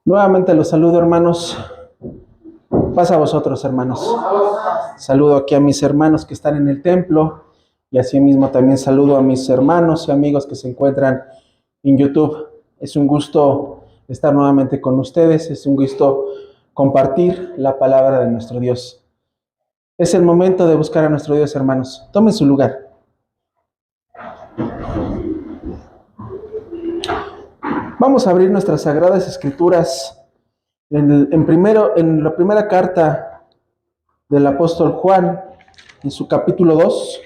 Nuevamente los saludo, hermanos. Pasa a vosotros, hermanos. Saludo aquí a mis hermanos que están en el templo y asimismo también saludo a mis hermanos y amigos que se encuentran en YouTube. Es un gusto estar nuevamente con ustedes, es un gusto compartir la palabra de nuestro Dios. Es el momento de buscar a nuestro Dios, hermanos. Tomen su lugar. Vamos a abrir nuestras sagradas escrituras en la primera carta del apóstol Juan, en su capítulo 2.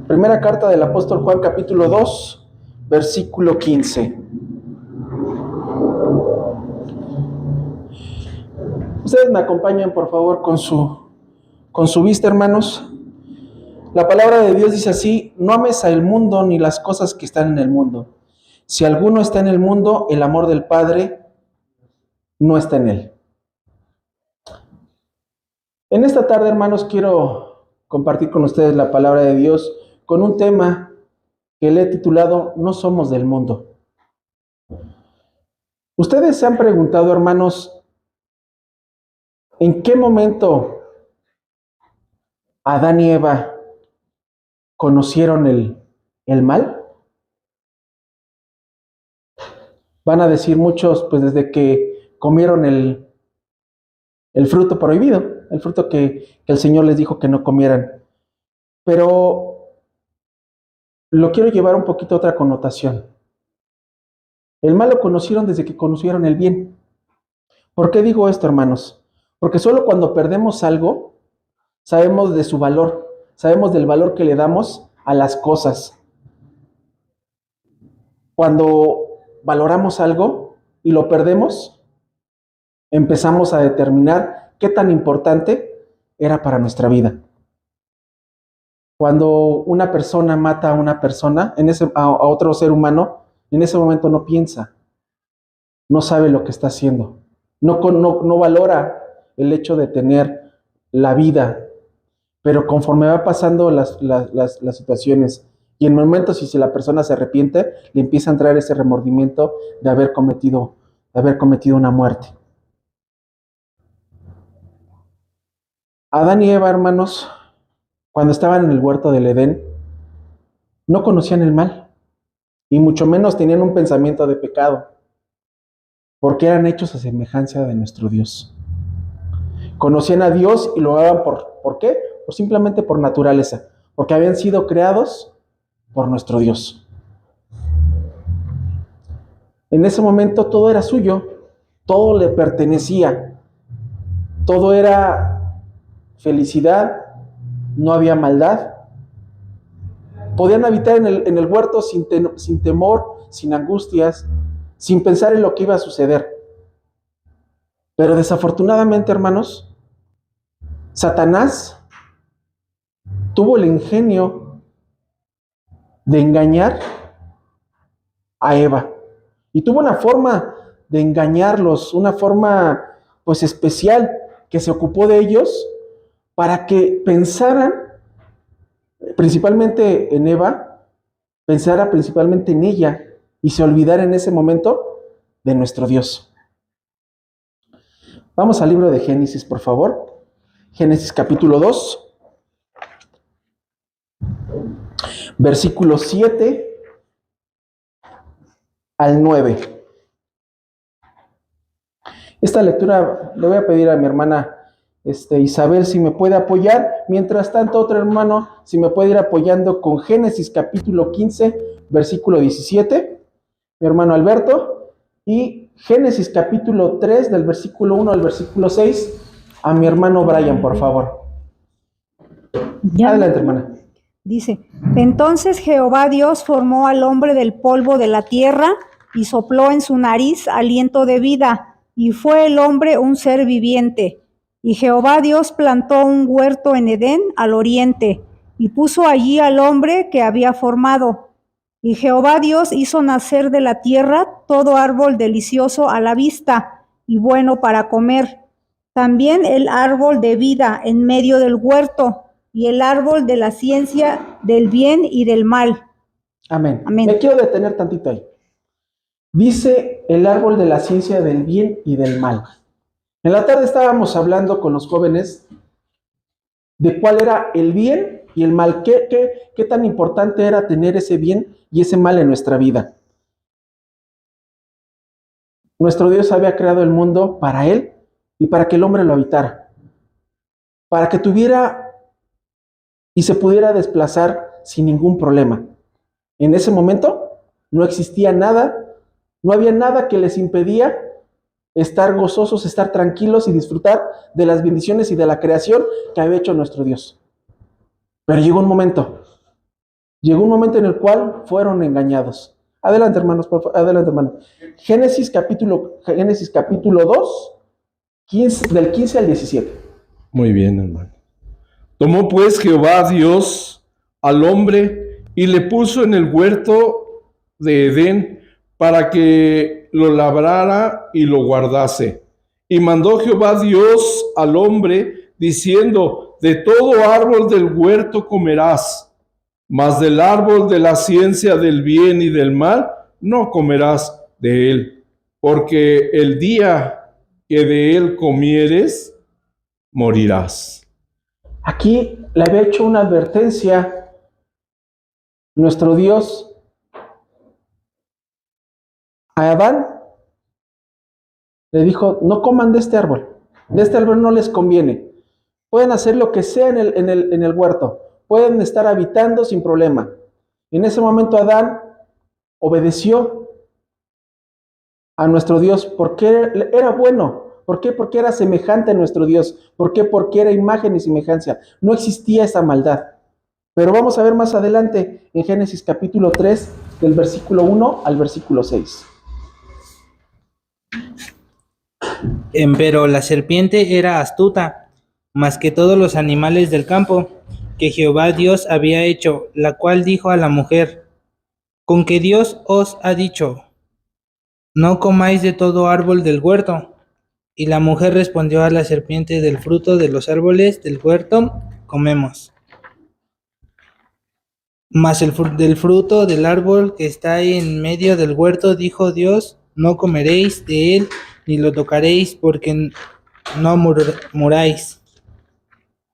Primera carta del apóstol Juan, capítulo 2, versículo 15. Ustedes me acompañan, por favor, con su vista, hermanos. La palabra de Dios dice así: no ames al mundo ni las cosas que están en el mundo. Si alguno está en el mundo, el amor del Padre no está en él. En esta tarde, hermanos, quiero compartir con ustedes la palabra de Dios con un tema que le he titulado No somos del mundo. Ustedes se han preguntado, hermanos, ¿en qué momento Adán y Eva conocieron el mal? Van a decir muchos, pues desde que comieron el fruto prohibido, el fruto que el Señor les dijo que no comieran. Pero lo quiero llevar un poquito a otra connotación. El mal lo conocieron desde que conocieron el bien. ¿Por qué digo esto, hermanos? Porque solo cuando perdemos algo, sabemos de su valor, sabemos del valor que le damos a las cosas. Cuando valoramos algo y lo perdemos, empezamos a determinar qué tan importante era para nuestra vida. Cuando una persona mata a una persona, a otro ser humano, en ese momento no piensa, no sabe lo que está haciendo, no valora el hecho de tener la vida. Pero conforme va pasando las situaciones y en momentos, si la persona se arrepiente, le empieza a entrar ese remordimiento de haber cometido una muerte. Adán y Eva, hermanos, cuando estaban en el huerto del Edén, no conocían el mal, y mucho menos tenían un pensamiento de pecado, porque eran hechos a semejanza de nuestro Dios. Conocían a Dios y lo hagan ¿por qué? Pues simplemente por naturaleza, porque habían sido creados por nuestro Dios. En ese momento todo era suyo, todo le pertenecía, todo era felicidad, no había maldad. Podían habitar en el huerto sin temor, sin angustias, sin pensar en lo que iba a suceder. Pero desafortunadamente, hermanos, Satanás tuvo el ingenio de engañar a Eva. Y tuvo una forma de engañarlos, una forma pues especial, que se ocupó de ellos para que pensaran principalmente en Eva, pensara principalmente en ella y se olvidara en ese momento de nuestro Dios. Vamos al libro de Génesis, por favor. Génesis capítulo 2, versículos 7 al 9. Esta lectura le voy a pedir a mi hermana Isabel si me puede apoyar. Mientras tanto, otro hermano, si me puede ir apoyando con Génesis capítulo 15, versículo 17, mi hermano Alberto, y Génesis capítulo 3, del versículo 1 al versículo 6, a mi hermano Brian, por favor. Adelante, hermana. Dice: entonces Jehová Dios formó al hombre del polvo de la tierra y sopló en su nariz aliento de vida, y fue el hombre un ser viviente. Y Jehová Dios plantó un huerto en Edén al oriente, y puso allí al hombre que había formado. Y Jehová Dios hizo nacer de la tierra todo árbol delicioso a la vista, y bueno para comer. También el árbol de vida en medio del huerto y el árbol de la ciencia del bien y del mal. Amén. Amén. Me quiero detener tantito ahí. Dice el árbol de la ciencia del bien y del mal. En la tarde estábamos hablando con los jóvenes de cuál era el bien y el mal. ¿Qué tan importante era tener ese bien y ese mal en nuestra vida? Nuestro Dios había creado el mundo para Él y para que el hombre lo habitara. Para que tuviera y se pudiera desplazar sin ningún problema. En ese momento no existía nada, no había nada que les impedía estar gozosos, estar tranquilos y disfrutar de las bendiciones y de la creación que había hecho nuestro Dios. Pero llegó un momento en el cual fueron engañados. Adelante, hermanos, por favor, adelante, hermano. Génesis capítulo 2, del 15 al 17. Muy bien, hermano. Tomó pues Jehová Dios al hombre y le puso en el huerto de Edén para que lo labrara y lo guardase. Y mandó Jehová Dios al hombre diciendo: de todo árbol del huerto comerás, mas del árbol de la ciencia del bien y del mal no comerás de él, porque el día que de él comieres, morirás. Aquí le había hecho una advertencia nuestro Dios a Adán. Le dijo: no coman de este árbol no les conviene. Pueden hacer lo que sea en el huerto, pueden estar habitando sin problema. En ese momento Adán obedeció a nuestro Dios porque era bueno. ¿Por qué? Porque era semejante a nuestro Dios. ¿Por qué? Porque era imagen y semejanza. No existía esa maldad. Pero vamos a ver más adelante en Génesis capítulo 3, del versículo 1 al versículo 6. Pero la serpiente era astuta, más que todos los animales del campo que Jehová Dios había hecho, la cual dijo a la mujer: ¿con que Dios os ha dicho, no comáis de todo árbol del huerto? Y la mujer respondió a la serpiente: del fruto de los árboles del huerto comemos. Mas del fruto del árbol que está en medio del huerto, dijo Dios: no comeréis de él, ni lo tocaréis, porque no muráis.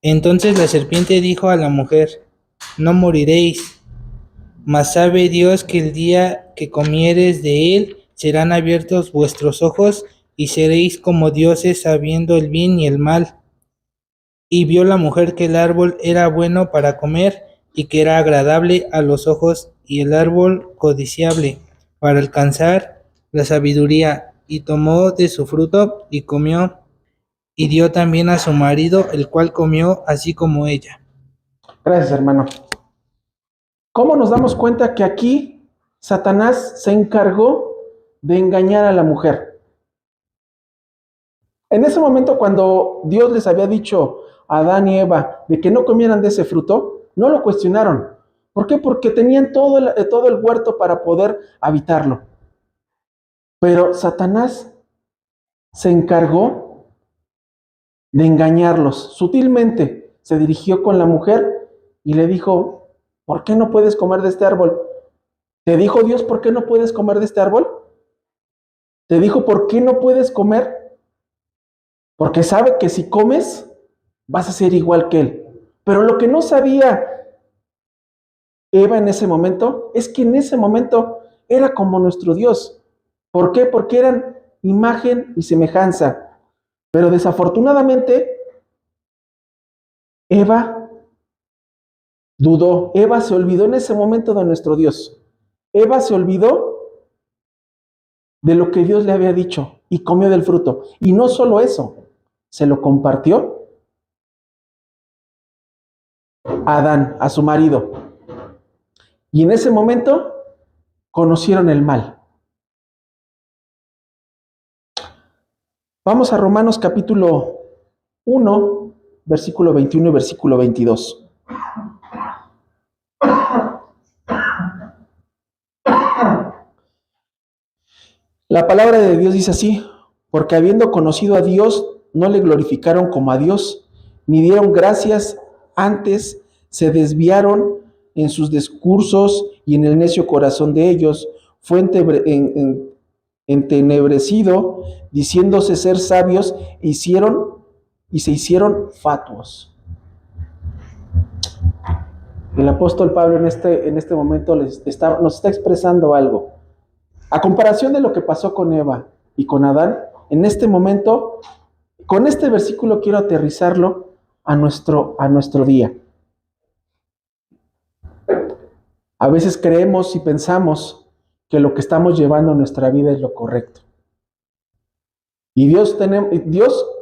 Entonces la serpiente dijo a la mujer: no moriréis, mas sabe Dios que el día que comiereis de él, serán abiertos vuestros ojos, y seréis como dioses, sabiendo el bien y el mal. Y vio la mujer que el árbol era bueno para comer, y que era agradable a los ojos, y el árbol codiciable para alcanzar la sabiduría, y tomó de su fruto y comió, y dio también a su marido, el cual comió así como ella. Gracias, hermano. ¿Cómo nos damos cuenta que aquí Satanás se encargó de engañar a la mujer? En ese momento, cuando Dios les había dicho a Adán y Eva de que no comieran de ese fruto, no lo cuestionaron. ¿Por qué? Porque tenían todo el huerto para poder habitarlo. Pero Satanás se encargó de engañarlos. Sutilmente se dirigió con la mujer y le dijo: ¿por qué no puedes comer de este árbol? ¿Te dijo Dios por qué no puedes comer de este árbol? ¿Te dijo por qué no puedes comer? Porque sabe que si comes vas a ser igual que Él. Pero lo que no sabía Eva en ese momento es que en ese momento era como nuestro Dios. ¿Por qué? Porque eran imagen y semejanza. Pero desafortunadamente Eva dudó. Eva se olvidó en ese momento de nuestro Dios. Eva se olvidó de lo que Dios le había dicho y comió del fruto. Y no solo eso, se lo compartió a Adán, a su marido. Y en ese momento conocieron el mal. Vamos a Romanos capítulo 1, versículo 21 y versículo 22. La palabra de Dios dice así: porque habiendo conocido a Dios, no le glorificaron como a Dios, ni dieron gracias, antes se desviaron en sus discursos y en el necio corazón de ellos fue entenebrecido, diciéndose ser sabios, y se hicieron fatuos. El apóstol Pablo en este momento nos está expresando algo. A comparación de lo que pasó con Eva y con Adán, en este momento, con este versículo quiero aterrizarlo a nuestro día. A veces creemos y pensamos que lo que estamos llevando a nuestra vida es lo correcto. Y Dios,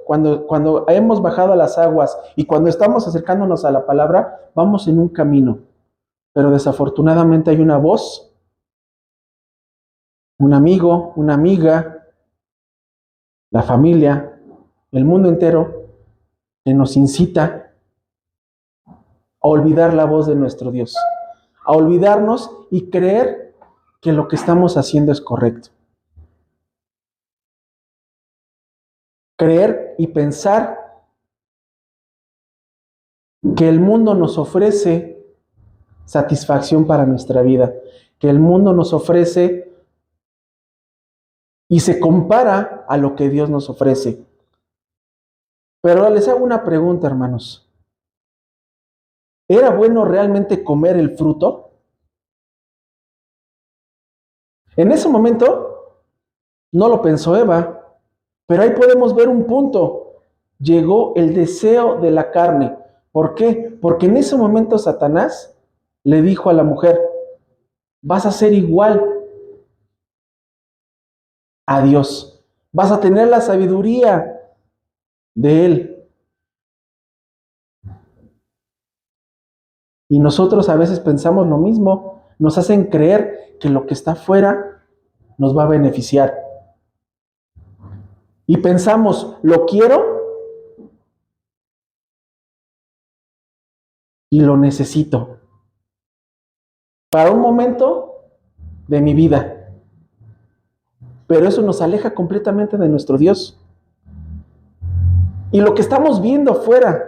cuando hemos bajado a las aguas y cuando estamos acercándonos a la palabra, vamos en un camino. Pero desafortunadamente hay una voz, un amigo, una amiga, la familia, el mundo entero, que nos incita a olvidar la voz de nuestro Dios, a olvidarnos y creer que lo que estamos haciendo es correcto. Creer y pensar que el mundo nos ofrece satisfacción para nuestra vida, que el mundo nos ofrece y se compara a lo que Dios nos ofrece. Pero les hago una pregunta, hermanos. ¿Era bueno realmente comer el fruto? En ese momento no lo pensó Eva, pero ahí podemos ver un punto. Llegó el deseo de la carne. ¿Por qué? Porque en ese momento Satanás le dijo a la mujer, vas a ser igual a Dios. Vas a tener la sabiduría de Él. Y nosotros a veces pensamos lo mismo. Nos hacen creer que lo que está afuera nos va a beneficiar. Y pensamos, lo quiero y lo necesito para un momento de mi vida. Pero eso nos aleja completamente de nuestro Dios. Y lo que estamos viendo fuera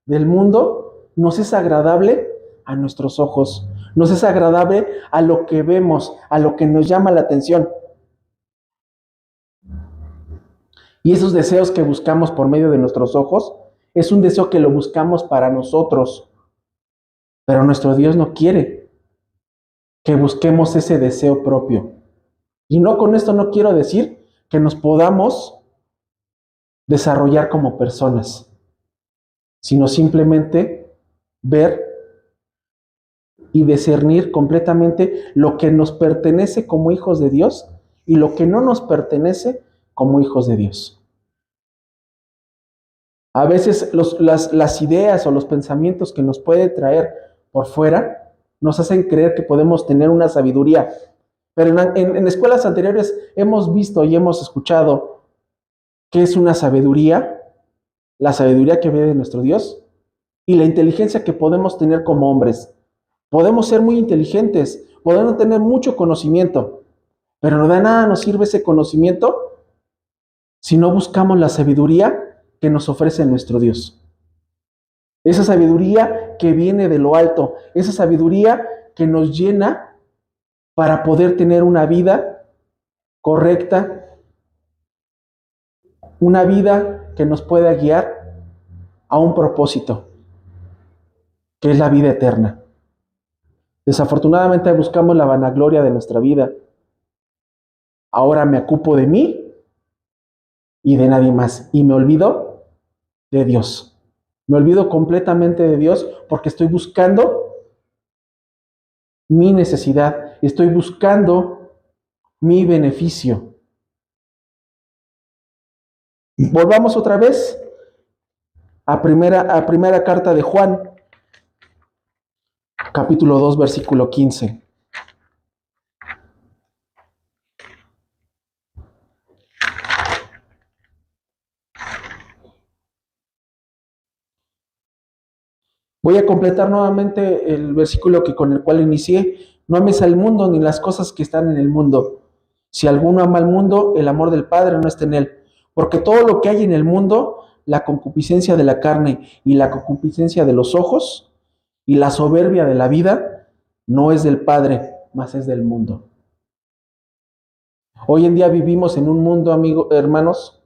del mundo nos es agradable a nuestros ojos, nos es agradable a lo que vemos, a lo que nos llama la atención. Y esos deseos que buscamos por medio de nuestros ojos, es un deseo que lo buscamos para nosotros. Pero nuestro Dios no quiere que busquemos ese deseo propio. Y no, con esto no quiero decir que nos podamos desarrollar como personas, sino simplemente ver y discernir completamente lo que nos pertenece como hijos de Dios y lo que no nos pertenece como hijos de Dios. A veces las ideas o los pensamientos que nos puede traer por fuera nos hacen creer que podemos tener una sabiduría. Pero en escuelas anteriores hemos visto y hemos escuchado qué es una sabiduría, la sabiduría que viene de nuestro Dios y la inteligencia que podemos tener como hombres. Podemos ser muy inteligentes, podemos tener mucho conocimiento, pero de nada nos sirve ese conocimiento si no buscamos la sabiduría que nos ofrece nuestro Dios. Esa sabiduría que viene de lo alto, esa sabiduría que nos llena para poder tener una vida correcta, una vida que nos pueda guiar a un propósito, que es la vida eterna. Desafortunadamente buscamos la vanagloria de nuestra vida. Ahora me ocupo de mí y de nadie más. Y me olvido de Dios. Me olvido completamente de Dios porque estoy buscando mi necesidad. Estoy buscando mi beneficio. Volvamos otra vez a primera carta de Juan, capítulo 2, versículo 15. Voy a completar nuevamente el versículo con el cual inicié. No ames al mundo ni las cosas que están en el mundo. Si alguno ama al mundo, el amor del Padre no está en él. Porque todo lo que hay en el mundo, la concupiscencia de la carne y la concupiscencia de los ojos y la soberbia de la vida, no es del Padre, mas es del mundo. Hoy en día vivimos en un mundo, amigos, hermanos,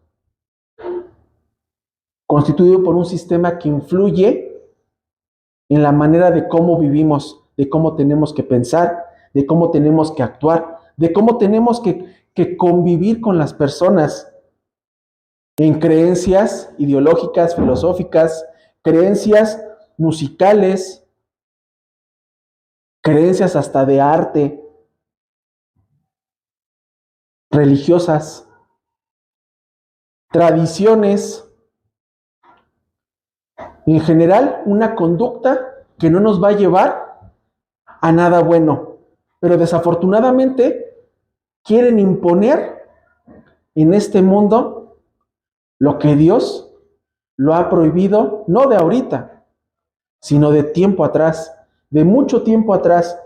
constituido por un sistema que influye en la manera de cómo vivimos, de cómo tenemos que pensar, de cómo tenemos que actuar, de cómo tenemos que convivir con las personas en creencias ideológicas, filosóficas, creencias musicales, creencias hasta de arte, religiosas, tradiciones, en general una conducta que no nos va a llevar a nada bueno, pero desafortunadamente quieren imponer en este mundo lo que Dios lo ha prohibido, no de ahorita, sino de tiempo atrás, de mucho tiempo atrás,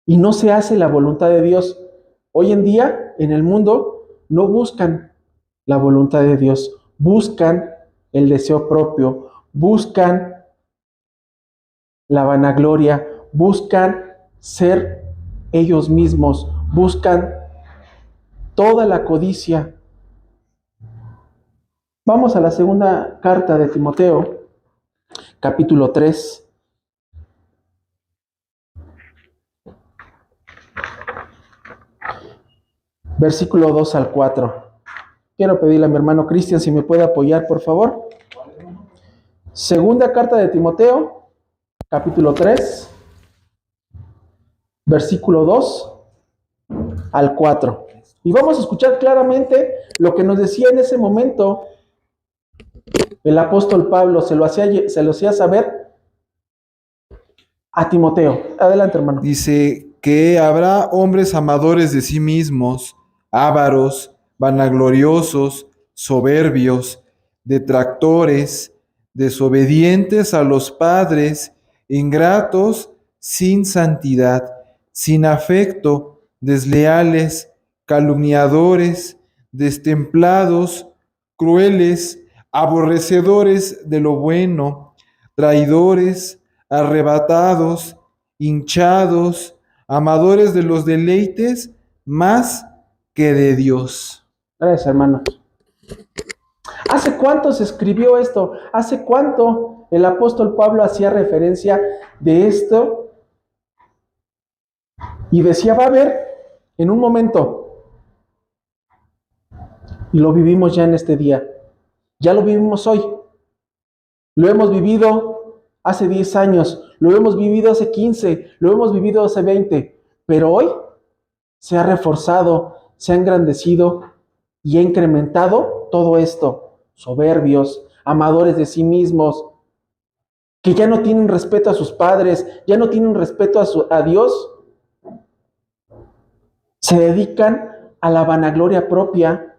y no se hace la voluntad de Dios. Hoy en día en el mundo no buscan la voluntad de Dios, buscan el deseo propio, buscan la vanagloria, buscan ser ellos mismos, buscan toda la codicia. Vamos a la segunda carta de Timoteo, capítulo 3. Versículo 2 al 4. Quiero pedirle a mi hermano Cristian si me puede apoyar, por favor. Segunda carta de Timoteo, capítulo 3, versículo 2 al 4. Y vamos a escuchar claramente lo que nos decía en ese momento el apóstol Pablo, se lo hacía saber a Timoteo. Adelante, hermano. Dice que habrá hombres amadores de sí mismos, ávaros, vanagloriosos, soberbios, detractores, desobedientes a los padres, ingratos, sin santidad, sin afecto, desleales, calumniadores, destemplados, crueles, aborrecedores de lo bueno, traidores, arrebatados, hinchados, amadores de los deleites más que de Dios. Gracias, hermano. ¿Hace cuánto se escribió esto? ¿Hace cuánto el apóstol Pablo hacía referencia de esto? Y decía, va a haber en un momento. Y lo vivimos ya en este día. Ya lo vivimos hoy. Lo hemos vivido hace 10 años. Lo hemos vivido hace 15. Lo hemos vivido hace 20. Pero hoy se ha reforzado, se ha engrandecido y ha incrementado todo esto. Soberbios, amadores de sí mismos, que ya no tienen respeto a sus padres, ya no tienen respeto a Dios. Se dedican a la vanagloria propia,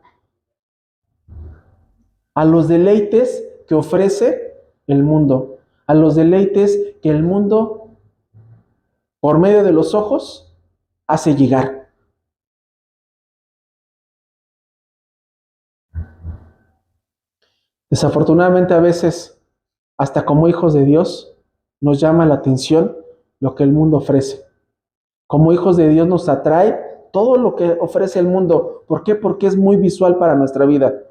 a los deleites que ofrece el mundo, a los deleites que el mundo, por medio de los ojos, hace llegar. Desafortunadamente a veces, hasta como hijos de Dios, nos llama la atención lo que el mundo ofrece. Como hijos de Dios nos atrae todo lo que ofrece el mundo. ¿Por qué? Porque es muy visual para nuestra vida.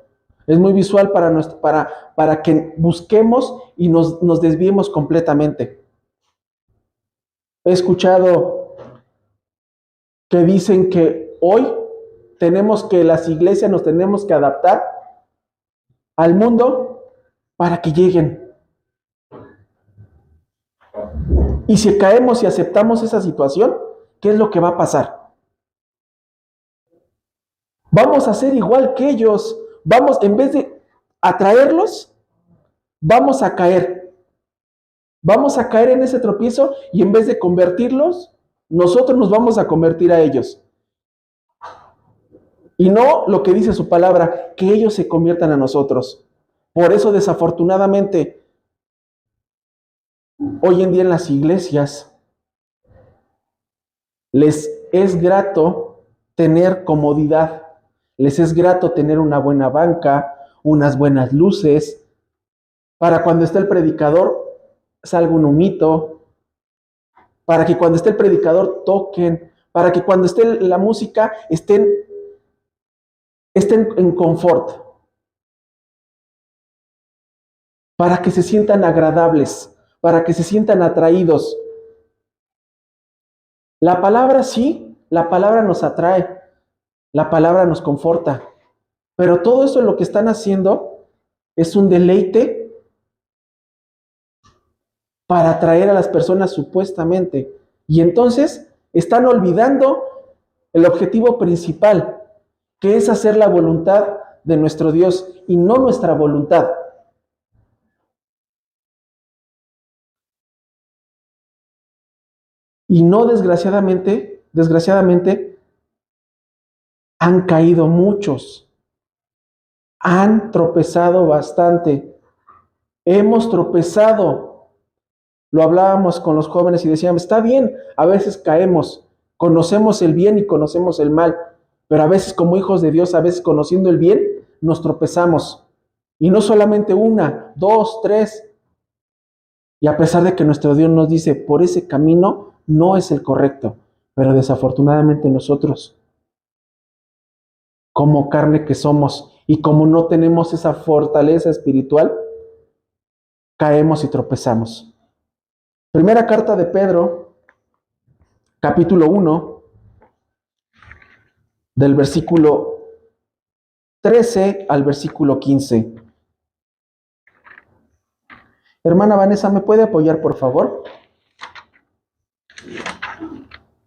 Es muy visual para que busquemos y nos desviemos completamente. He escuchado que dicen que hoy las iglesias nos tenemos que adaptar al mundo para que lleguen. Y si caemos y aceptamos esa situación, ¿qué es lo que va a pasar? Vamos a ser igual que ellos. En vez de atraerlos, vamos a caer. Vamos a caer en ese tropiezo y en vez de convertirlos, nosotros nos vamos a convertir a ellos. Y no lo que dice su palabra, que ellos se conviertan a nosotros. Por eso, desafortunadamente, hoy en día en las iglesias les es grato tener comodidad. Les es grato tener una buena banca, unas buenas luces, para cuando esté el predicador salga un humito, para que cuando esté el predicador toquen, para que cuando esté la música estén en confort, para que se sientan agradables, para que se sientan atraídos. La palabra sí, la palabra nos atrae, la palabra nos conforta, pero todo eso lo que están haciendo es un deleite para atraer a las personas supuestamente. Y entonces están olvidando el objetivo principal, que es hacer la voluntad de nuestro Dios y no nuestra voluntad. Y no, desgraciadamente, han caído muchos, han tropezado bastante, hemos tropezado. Lo hablábamos con los jóvenes y decíamos, está bien, a veces caemos, conocemos el bien y conocemos el mal, pero a veces como hijos de Dios, a veces conociendo el bien, nos tropezamos. Y no solamente una, dos, tres. Y a pesar de que nuestro Dios nos dice, por ese camino no es el correcto, pero desafortunadamente nosotros, como carne que somos y como no tenemos esa fortaleza espiritual, caemos y tropezamos. Primera carta de Pedro, capítulo 1, del versículo 13 al versículo 15. Hermana Vanessa, ¿me puede apoyar, por favor?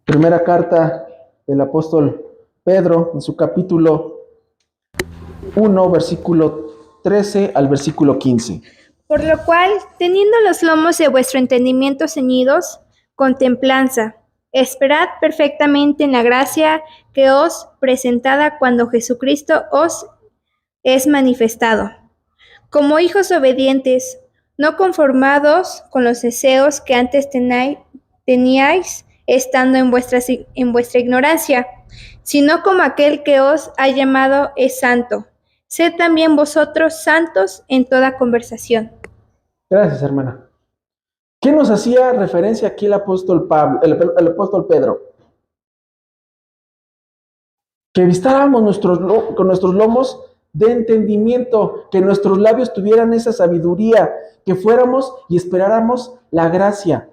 Primera carta del apóstol Pedro, en su capítulo 1, versículo 13 al versículo 15. Por lo cual, teniendo los lomos de vuestro entendimiento ceñidos, con templanza, esperad perfectamente en la gracia que os presentada cuando Jesucristo os es manifestado. Como hijos obedientes, no conformados con los deseos que antes teníais estando en vuestra ignorancia, sino como aquel que os ha llamado es santo. Sed también vosotros santos en toda conversación. Gracias, hermana. ¿Qué nos hacía referencia aquí el apóstol Pedro? Que vistáramos con nuestros lomos de entendimiento, que nuestros labios tuvieran esa sabiduría, que fuéramos y esperáramos la gracia,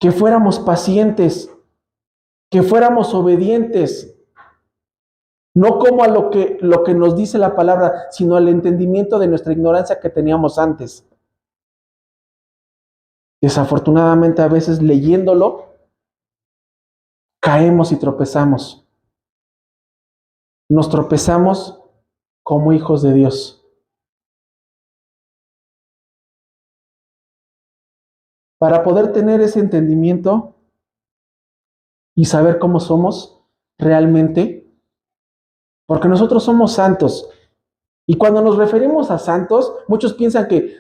que fuéramos pacientes, que fuéramos obedientes, no como a lo que nos dice la palabra, sino al entendimiento de nuestra ignorancia que teníamos antes. Desafortunadamente, a veces leyéndolo, caemos y tropezamos. Nos tropezamos como hijos de Dios. Para poder tener ese entendimiento y saber cómo somos realmente, porque nosotros somos santos. Y cuando nos referimos a santos, muchos piensan que,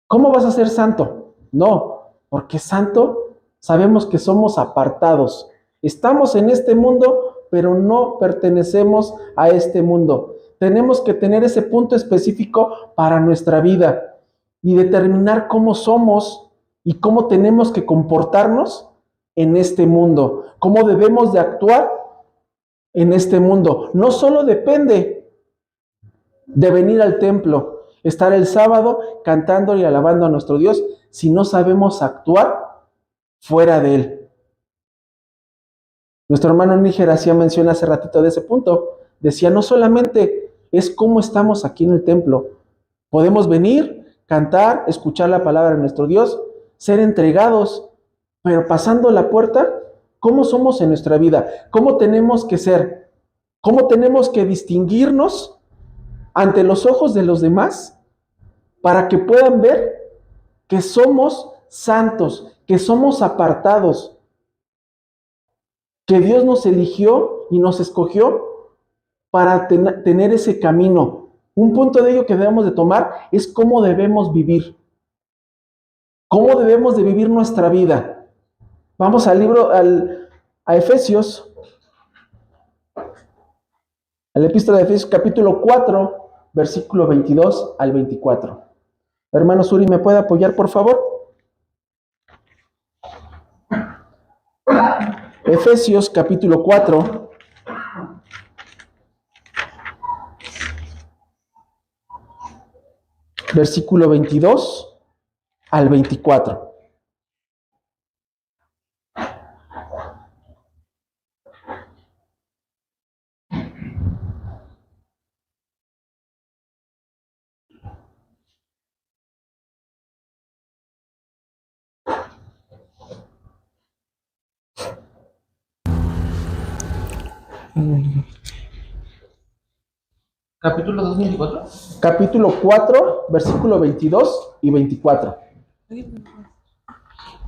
¿cómo vas a ser santo? No, porque santo sabemos que somos apartados. Estamos en este mundo, pero no pertenecemos a este mundo. Tenemos que tener ese punto específico para nuestra vida y determinar cómo somos y cómo tenemos que comportarnos en este mundo, cómo debemos de actuar en este mundo. No solo depende de venir al templo, estar el sábado cantando y alabando a nuestro Dios, si no sabemos actuar fuera de él. Nuestro hermano Níger hacía mención hace ratito de ese punto. Decía, no solamente es cómo estamos aquí en el templo. Podemos venir, cantar, escuchar la palabra de nuestro Dios, ser entregados, pero pasando la puerta, ¿cómo somos en nuestra vida? ¿Cómo tenemos que ser? ¿Cómo tenemos que distinguirnos ante los ojos de los demás para que puedan ver que somos santos, que somos apartados, que Dios nos eligió y nos escogió para tener ese camino? Un punto de ello que debemos de tomar es cómo debemos vivir. ¿Cómo debemos de vivir nuestra vida? Vamos al libro, a Efesios, En la epístola de Efesios capítulo 4, versículo 22 al 24. Hermano Suri, ¿me puede apoyar, por favor? Efesios capítulo 4, versículo 22 al 24. Capítulo 2:24. Capítulo 4, versículo 22 y 24.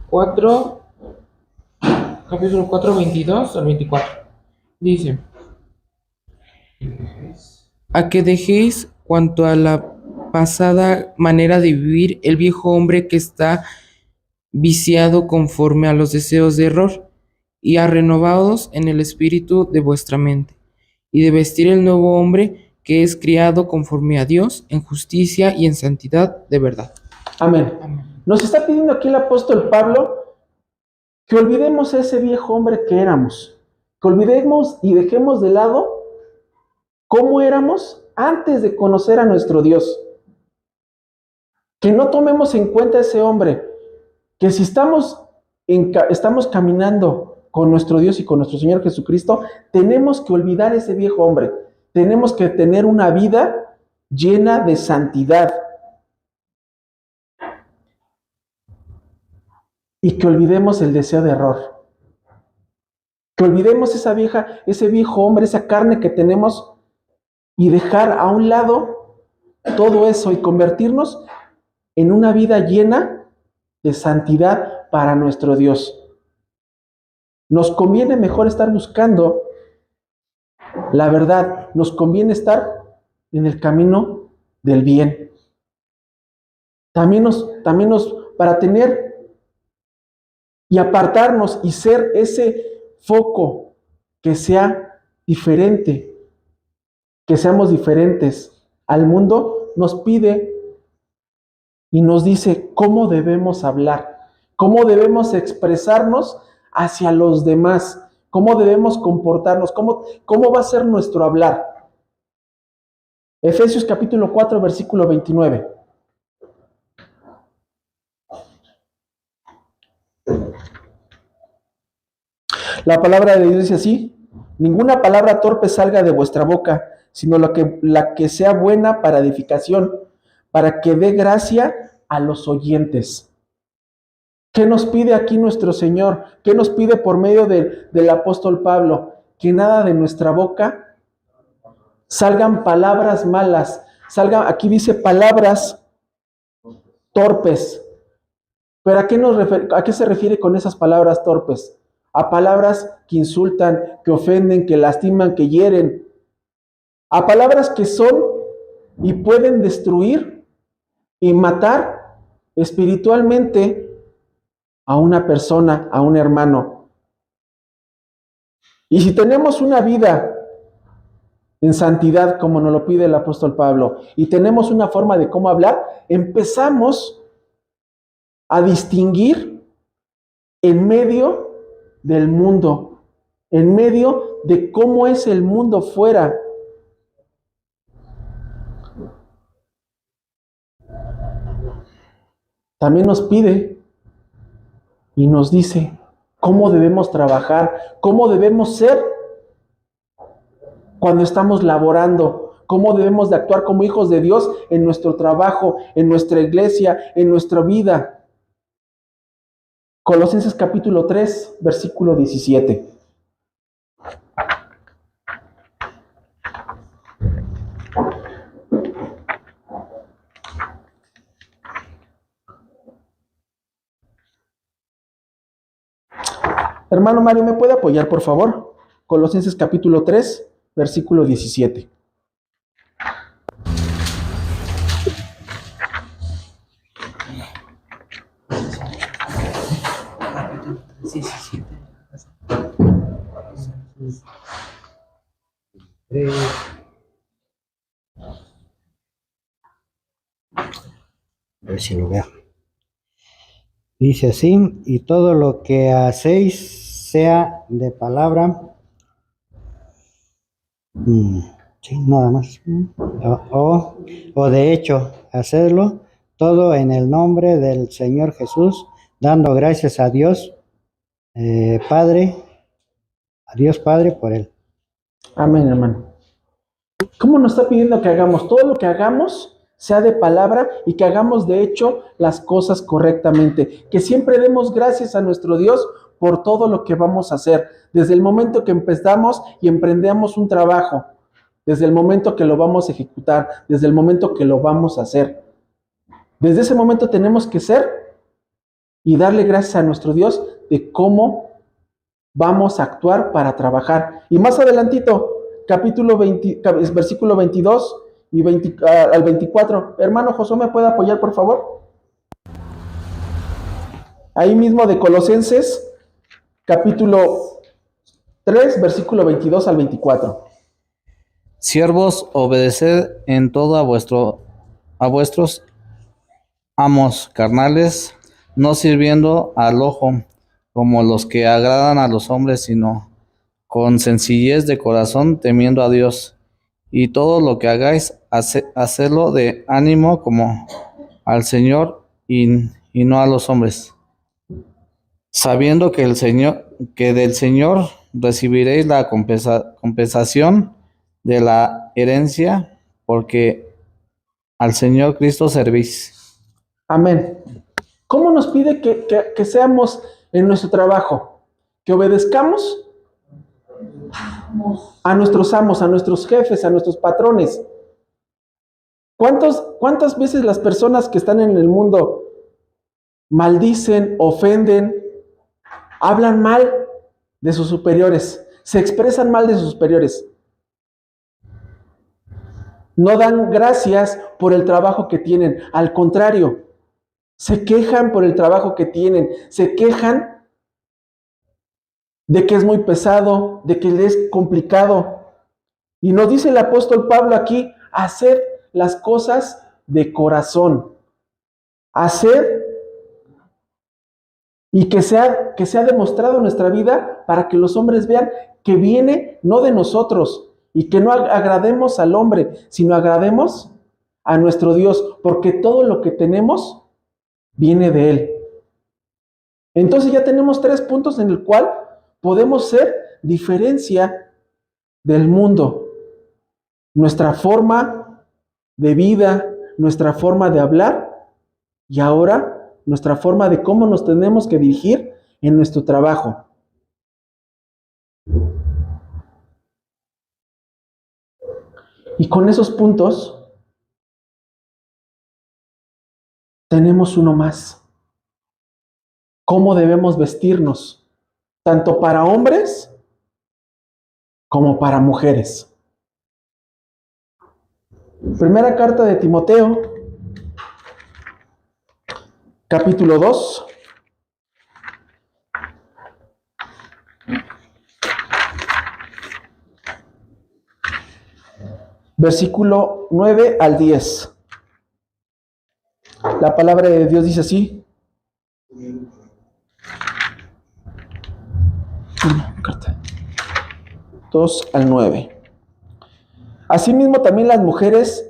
4, capítulo 4, 22 al 24. Dice: a que dejéis cuanto a la pasada manera de vivir el viejo hombre que está viciado conforme a los deseos de error, y a renovados en el espíritu de vuestra mente, y de vestir el nuevo hombre que es criado conforme a Dios en justicia y en santidad de verdad. Amén. Amén. Nos está pidiendo aquí el apóstol Pablo que olvidemos a ese viejo hombre que éramos, que olvidemos y dejemos de lado cómo éramos antes de conocer a nuestro Dios. Que no tomemos en cuenta a ese hombre, que si estamos caminando con nuestro Dios y con nuestro Señor Jesucristo, tenemos que olvidar ese viejo hombre. Tenemos que tener una vida llena de santidad. Y que olvidemos el deseo de error. Que olvidemos ese viejo hombre, esa carne que tenemos, y dejar a un lado todo eso y convertirnos en una vida llena de santidad para nuestro Dios. Nos conviene mejor estar buscando la verdad, nos conviene estar en el camino del bien. También para tener y apartarnos y ser ese foco que sea diferente, que seamos diferentes al mundo, nos pide y nos dice cómo debemos hablar, cómo debemos expresarnos hacia los demás, cómo debemos comportarnos, cómo va a ser nuestro hablar. Efesios capítulo 4, versículo 29. La palabra de Dios dice así: ninguna palabra torpe salga de vuestra boca, sino la que sea buena para edificación, para que dé gracia a los oyentes. ¿Qué nos pide aquí nuestro Señor? ¿Qué nos pide por medio del apóstol Pablo? Que nada de nuestra boca salgan palabras malas, aquí dice palabras torpes. ¿Pero a qué se refiere con esas palabras torpes? A palabras que insultan, que ofenden, que lastiman, que hieren. A palabras que son y pueden destruir y matar espiritualmente a una persona, a un hermano. Y si tenemos una vida en santidad, como nos lo pide el apóstol Pablo, y tenemos una forma de cómo hablar, empezamos a distinguir en medio del mundo, en medio de cómo es el mundo fuera. También nos pide y nos dice cómo debemos trabajar, cómo debemos ser cuando estamos laborando, cómo debemos de actuar como hijos de Dios en nuestro trabajo, en nuestra iglesia, en nuestra vida. Colosenses capítulo 3, versículo 17. Hermano Mario, ¿me puede apoyar, por favor? Colosenses capítulo 3, versículo 17. A ver si lo veo. Dice así, y todo lo que hacéis, sea de palabra, sí, nada más, o de hecho, hacerlo todo en el nombre del Señor Jesús, dando gracias a Dios Padre, a Dios Padre por él. Amén, hermano. ¿Cómo nos está pidiendo que hagamos? Todo lo que hagamos sea de palabra y que hagamos de hecho las cosas correctamente. Que siempre demos gracias a nuestro Dios por todo lo que vamos a hacer. Desde el momento que empezamos y emprendemos un trabajo, desde el momento que lo vamos a ejecutar, desde el momento que lo vamos a hacer. Desde ese momento tenemos que ser y darle gracias a nuestro Dios de cómo vamos a actuar para trabajar. Y más adelantito, versículo 22 y al 24. Hermano Josué, ¿me puede apoyar, por favor? Ahí mismo de Colosenses, capítulo 3, versículo 22 al 24. Siervos, obedeced en todo a vuestros amos carnales, no sirviendo al ojo como los que agradan a los hombres, sino con sencillez de corazón, temiendo a Dios. Y todo lo que hagáis, hacedlo de ánimo como al Señor y no a los hombres, sabiendo que del Señor recibiréis la compensación de la herencia, porque al Señor Cristo servís. Amén. ¿Cómo nos pide que seamos en nuestro trabajo? Que obedezcamos a nuestros amos, a nuestros jefes, a nuestros patrones. ¿Cuántas veces las personas que están en el mundo maldicen, ofenden, hablan mal de sus superiores, se expresan mal de sus superiores? No dan gracias por el trabajo que tienen, al contrario, se quejan por el trabajo que tienen, se quejan de que es muy pesado, de que les es complicado. Y nos dice el apóstol Pablo aquí, haced las cosas de corazón, haced y que sea demostrado en nuestra vida para que los hombres vean que viene no de nosotros y que no agrademos al hombre, sino agrademos a nuestro Dios, porque todo lo que tenemos viene de Él. Entonces ya tenemos 3 puntos en el cual podemos ser diferencia del mundo. Nuestra forma de vida, nuestra forma de hablar y ahora nuestra forma de cómo nos tenemos que dirigir en nuestro trabajo. Y con esos puntos tenemos uno más. ¿Cómo debemos vestirnos? Tanto para hombres como para mujeres. Primera carta de Timoteo, capítulo 2. Versículo 9 al 10. La palabra de Dios dice así. Carta 2 al 9. Asimismo también las mujeres,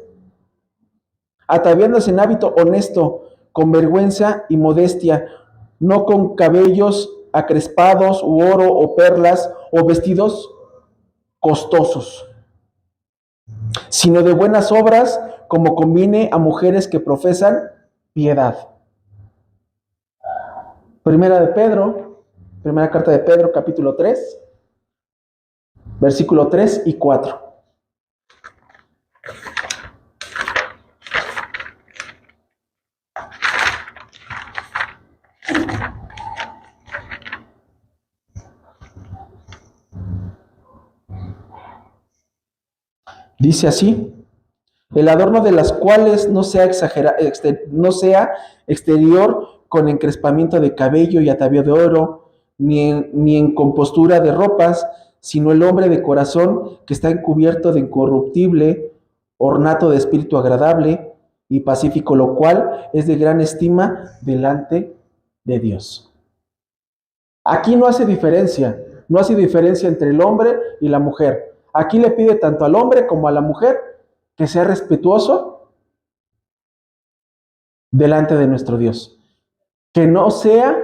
ataviándose en hábito honesto, con vergüenza y modestia, no con cabellos acrespados, u oro, o perlas, o vestidos costosos, sino de buenas obras, como conviene a mujeres que profesan piedad. Primera carta de Pedro, capítulo 3, versículo 3 y 4. Dice así: el adorno de las cuales no sea exterior con encrespamiento de cabello y atavío de oro, ni en compostura de ropas, sino el hombre de corazón que está encubierto de incorruptible ornato de espíritu agradable, y pacífico, lo cual es de gran estima delante de Dios. Aquí no hace diferencia entre el hombre y la mujer. Aquí le pide tanto al hombre como a la mujer que sea respetuoso delante de nuestro Dios. Que no sea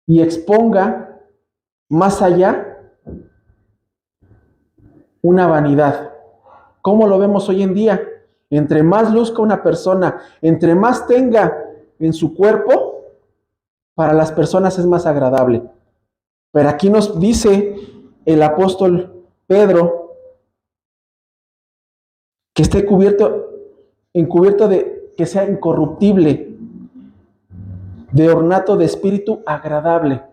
y exponga más allá una vanidad. ¿Cómo lo vemos hoy en día? Entre más luzca una persona, entre más tenga en su cuerpo, para las personas es más agradable. Pero aquí nos dice el apóstol Pedro que esté encubierto de que sea incorruptible, de ornato de espíritu agradable.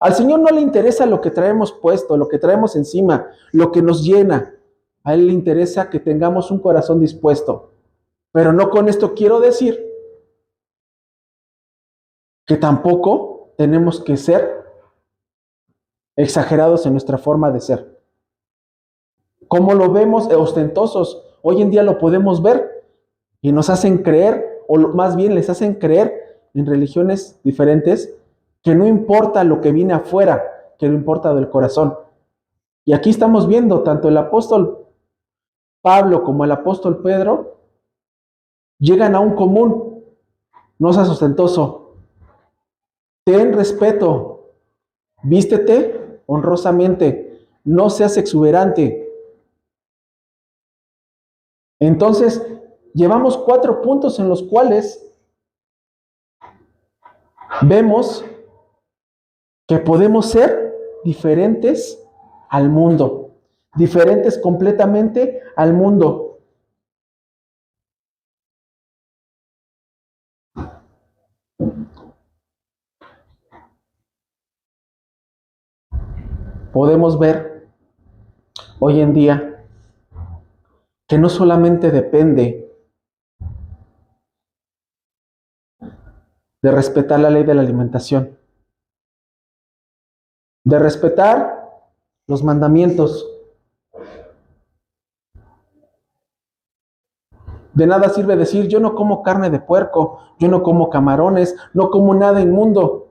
Al Señor no le interesa lo que traemos puesto, lo que traemos encima, lo que nos llena. A Él le interesa que tengamos un corazón dispuesto. Pero no con esto quiero decir que tampoco tenemos que ser exagerados en nuestra forma de ser. Como lo vemos ostentosos, hoy en día lo podemos ver y nos hacen creer, o más bien les hacen creer en religiones diferentes, que no importa lo que viene afuera, que no importa del corazón. Y aquí estamos viendo tanto el apóstol Pablo como el apóstol Pedro llegan a un común: no seas ostentoso, ten respeto, vístete honrosamente, no seas exuberante. Entonces, llevamos 4 puntos en los cuales vemos que podemos ser diferentes al mundo, diferentes completamente al mundo. Podemos ver hoy en día que no solamente depende de respetar la ley de la alimentación, de respetar los mandamientos. De nada sirve decir: yo no como carne de puerco, yo no como camarones, no como nada inmundo.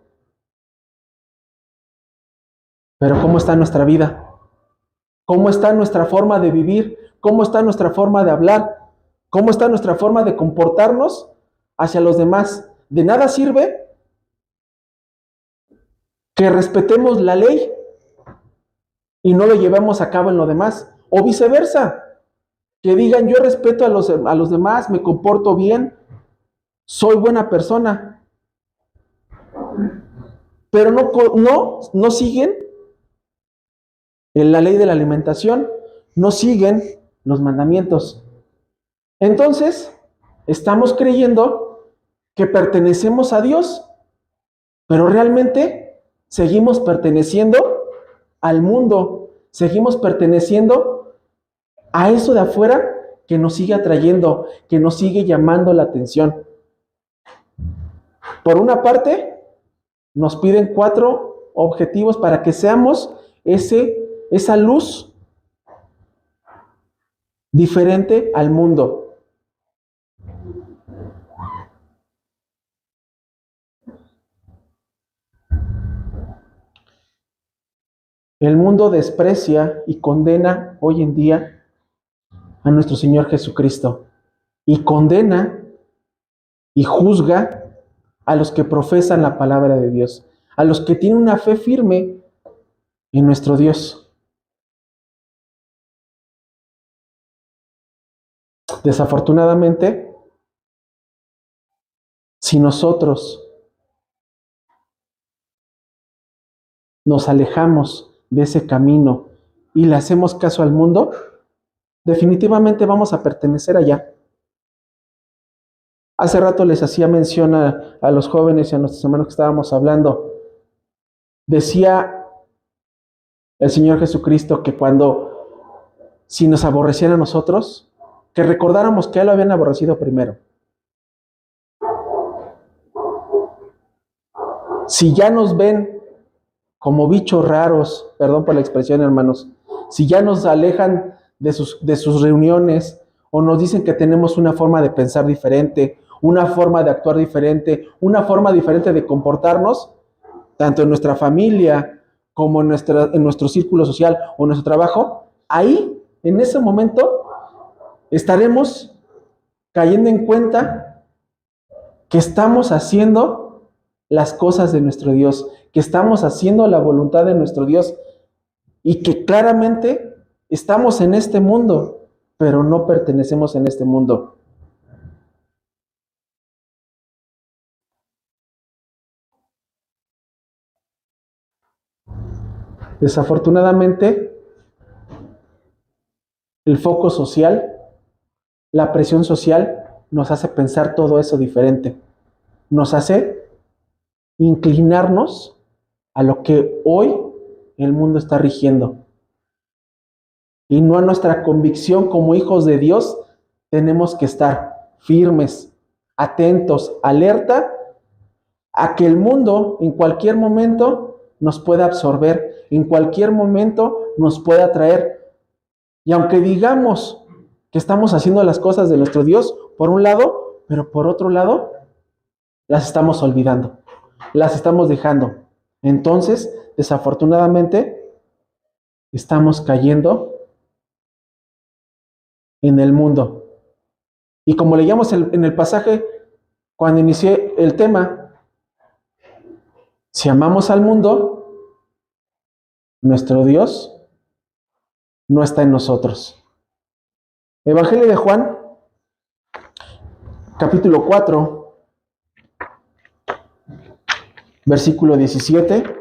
Pero ¿cómo está nuestra vida? ¿Cómo está nuestra forma de vivir? ¿Cómo está nuestra forma de hablar? ¿Cómo está nuestra forma de comportarnos hacia los demás? De nada sirve que respetemos la ley y no lo llevemos a cabo en lo demás. O viceversa, que digan: yo respeto a los demás, me comporto bien, soy buena persona, pero no siguen en la ley de la alimentación, no siguen los mandamientos. Entonces, estamos creyendo que pertenecemos a Dios, pero realmente seguimos perteneciendo al mundo, seguimos perteneciendo a eso de afuera que nos sigue atrayendo, que nos sigue llamando la atención. Por una parte, nos piden 4 objetivos para que seamos esa luz diferente al mundo. El mundo desprecia y condena hoy en día a nuestro Señor Jesucristo, y condena y juzga a los que profesan la palabra de Dios, a los que tienen una fe firme en nuestro Dios. Desafortunadamente, si nosotros nos alejamos de ese camino y le hacemos caso al mundo, definitivamente vamos a pertenecer allá. Hace rato les hacía mención a los jóvenes y a nuestros hermanos que estábamos hablando. Decía el Señor Jesucristo que si nos aborreciera a nosotros, que recordáramos que a Él lo habían aborrecido primero. Si ya nos ven como bichos raros, perdón por la expresión, hermanos, si ya nos alejan de sus reuniones, o nos dicen que tenemos una forma de pensar diferente, una forma de actuar diferente, una forma diferente de comportarnos, tanto en nuestra familia como en nuestro círculo social o en nuestro trabajo, ahí, en ese momento, estaremos cayendo en cuenta que estamos haciendo las cosas de nuestro Dios, que estamos haciendo la voluntad de nuestro Dios y que claramente estamos en este mundo, pero no pertenecemos en este mundo. Desafortunadamente, el foco social, la presión social, nos hace pensar todo eso diferente. Nos hace inclinarnos a lo que hoy el mundo está rigiendo. Y no a nuestra convicción como hijos de Dios, tenemos que estar firmes, atentos, alerta a que el mundo en cualquier momento nos pueda absorber, en cualquier momento nos pueda atraer. Y aunque digamos que estamos haciendo las cosas de nuestro Dios, por un lado, pero por otro lado, las estamos olvidando, las estamos dejando. Entonces, desafortunadamente, estamos cayendo en el mundo. Y como leíamos en el pasaje, cuando inicié el tema, si amamos al mundo, nuestro Dios no está en nosotros. Evangelio de Juan, capítulo 4, versículo 17.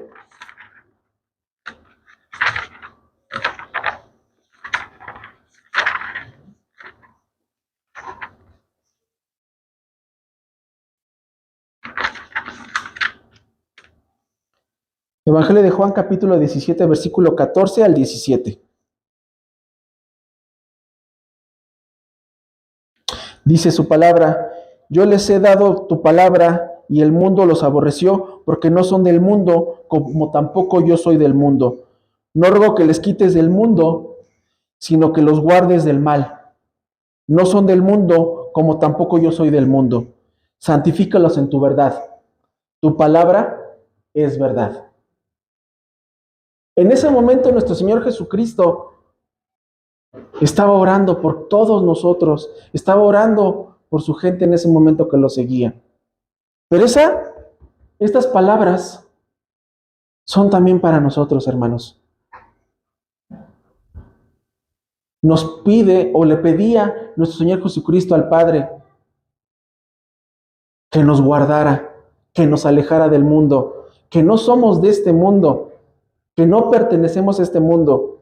Evangelio de Juan, capítulo 17, versículo 14 al 17. Dice su palabra: yo les he dado tu palabra y el mundo los aborreció porque no son del mundo, como tampoco yo soy del mundo. No ruego que les quites del mundo, sino que los guardes del mal. No son del mundo, como tampoco yo soy del mundo. Santifícalos en tu verdad. Tu palabra es verdad. En ese momento nuestro Señor Jesucristo estaba orando por todos nosotros, estaba orando por su gente en ese momento que lo seguía. Pero estas palabras son también para nosotros, hermanos. Nos pide o le pedía nuestro Señor Jesucristo al Padre que nos guardara, que nos alejara del mundo, que no somos de este mundo, que no pertenecemos a este mundo,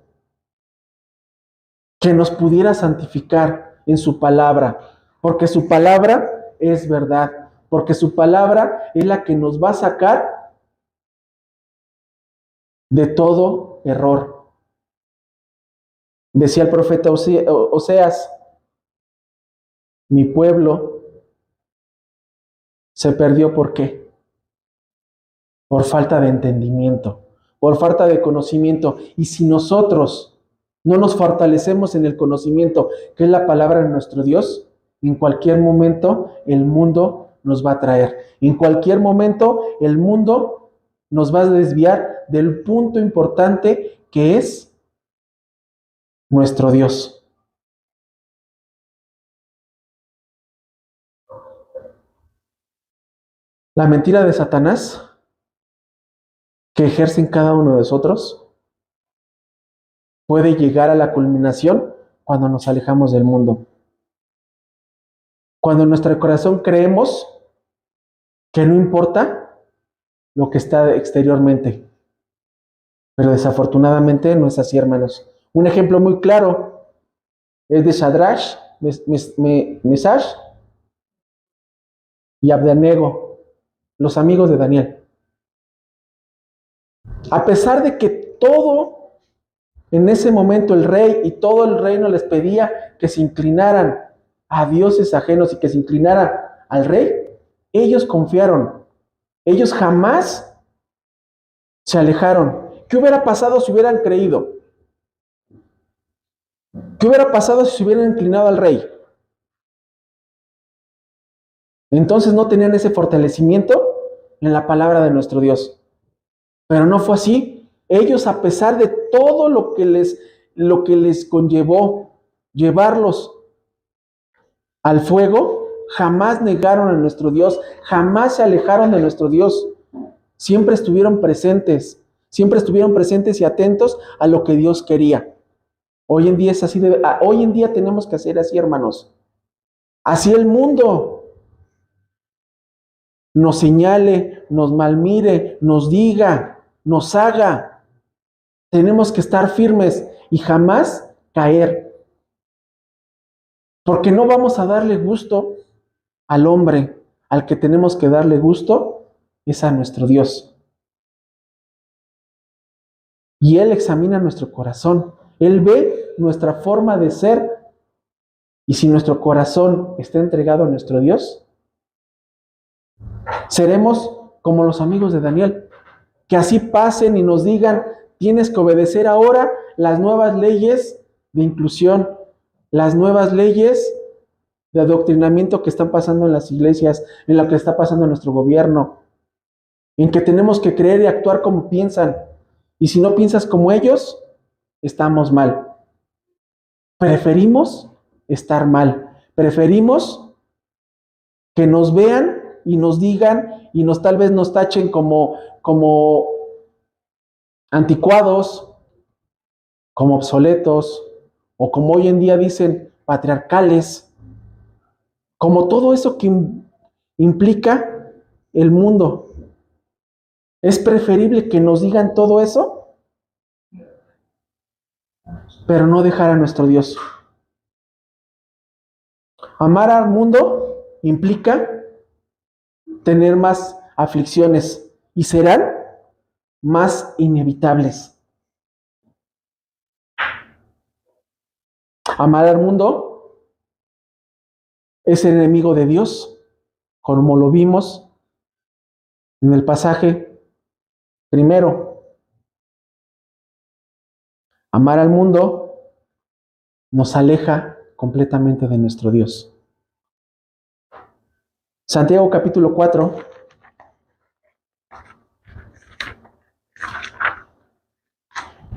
que nos pudiera santificar en su palabra, porque su palabra es verdad, porque su palabra es la que nos va a sacar de todo error. Decía el profeta Oseas: mi pueblo se perdió, ¿por qué? Por falta de entendimiento, por falta de conocimiento. Y si nosotros no nos fortalecemos en el conocimiento, que es la palabra de nuestro Dios, en cualquier momento el mundo nos va a traer. En cualquier momento el mundo nos va a desviar del punto importante que es nuestro Dios. La mentira de Satanás que ejerce en cada uno de nosotros puede llegar a la culminación cuando nos alejamos del mundo. Cuando en nuestro corazón creemos que no importa lo que está exteriormente. Pero desafortunadamente no es así, hermanos. Un ejemplo muy claro es de Shadrach, Mesach y Abednego, los amigos de Daniel. A pesar de que todo en ese momento el rey y todo el reino les pedía que se inclinaran a dioses ajenos y que se inclinaran al rey, ellos confiaron. Ellos jamás se alejaron. ¿Qué hubiera pasado si hubieran creído? ¿Qué hubiera pasado si se hubieran inclinado al rey? Entonces no tenían ese fortalecimiento en la palabra de nuestro Dios. Pero no fue así. Ellos, a pesar de todo lo que les conllevó llevarlos al fuego, jamás negaron a nuestro Dios, jamás se alejaron de nuestro Dios. Siempre estuvieron presentes y atentos a lo que Dios quería. Hoy en día es así, hoy en día tenemos que hacer así, hermanos. Así el mundo nos señale, nos malmire, nos diga, nos haga. Tenemos que estar firmes y jamás caer. Porque no vamos a darle gusto al hombre. Al que tenemos que darle gusto es a nuestro Dios. Y Él examina nuestro corazón. Él ve nuestra forma de ser. Y si nuestro corazón está entregado a nuestro Dios, seremos como los amigos de Daniel, que así pasen y nos digan, tienes que obedecer ahora las nuevas leyes de inclusión, las nuevas leyes de adoctrinamiento que están pasando en las iglesias, en lo que está pasando en nuestro gobierno, en que tenemos que creer y actuar como piensan. Y si no piensas como ellos, estamos mal. Preferimos estar mal. Preferimos que nos vean y nos digan y tal vez nos tachen como anticuados, como obsoletos, o como hoy en día dicen, patriarcales, como todo eso que implica el mundo. Es preferible que nos digan todo eso, pero no dejar a nuestro Dios. Amar al mundo implica tener más aflicciones y serán más inevitables. Amar al mundo es el enemigo de Dios, como lo vimos en el pasaje primero. Amar al mundo nos aleja completamente de nuestro Dios. Santiago capítulo 4.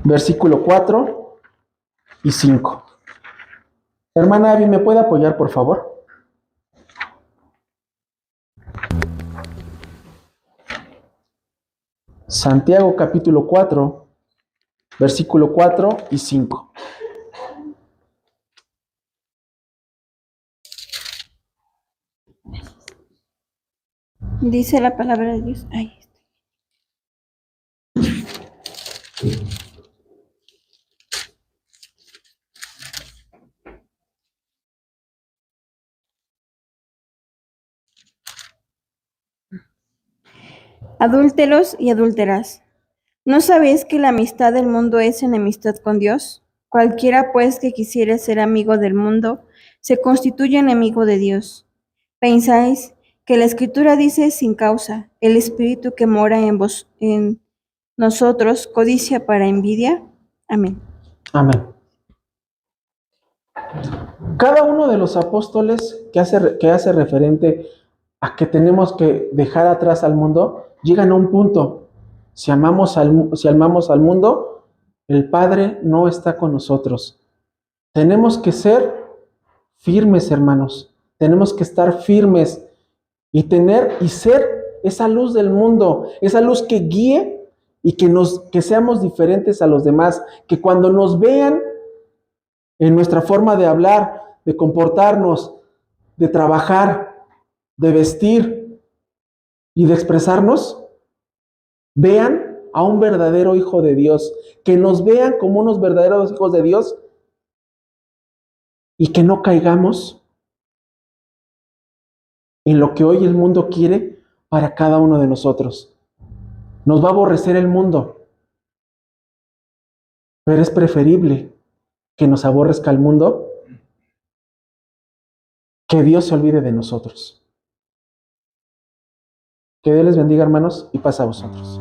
Versículo 4 y 5. Hermana Abby, ¿me puede apoyar, por favor? Santiago capítulo 4, versículo 4 y 5. Dice la palabra de Dios. Ahí está. Adúlteros y adúlteras, ¿no sabéis que la amistad del mundo es enemistad con Dios? Cualquiera pues que quisiere ser amigo del mundo, se constituye enemigo de Dios. ¿Pensáis que la Escritura dice sin causa, el espíritu que mora en nosotros codicia para envidia? Amén. Amén. Cada uno de los apóstoles que hace referente a que tenemos que dejar atrás al mundo, llegan a un punto. Si amamos al mundo, el Padre no está con nosotros. Tenemos que ser firmes, hermanos. Tenemos que estar firmes y ser esa luz del mundo, esa luz que guíe y que seamos diferentes a los demás, que cuando nos vean en nuestra forma de hablar, de comportarnos, de trabajar, de vestir y de expresarnos, vean a un verdadero hijo de Dios, que nos vean como unos verdaderos hijos de Dios y que no caigamos en lo que hoy el mundo quiere para cada uno de nosotros. Nos va a aborrecer el mundo, pero es preferible que nos aborrezca el mundo que Dios se olvide de nosotros. Que Dios les bendiga, hermanos, y paz a vosotros.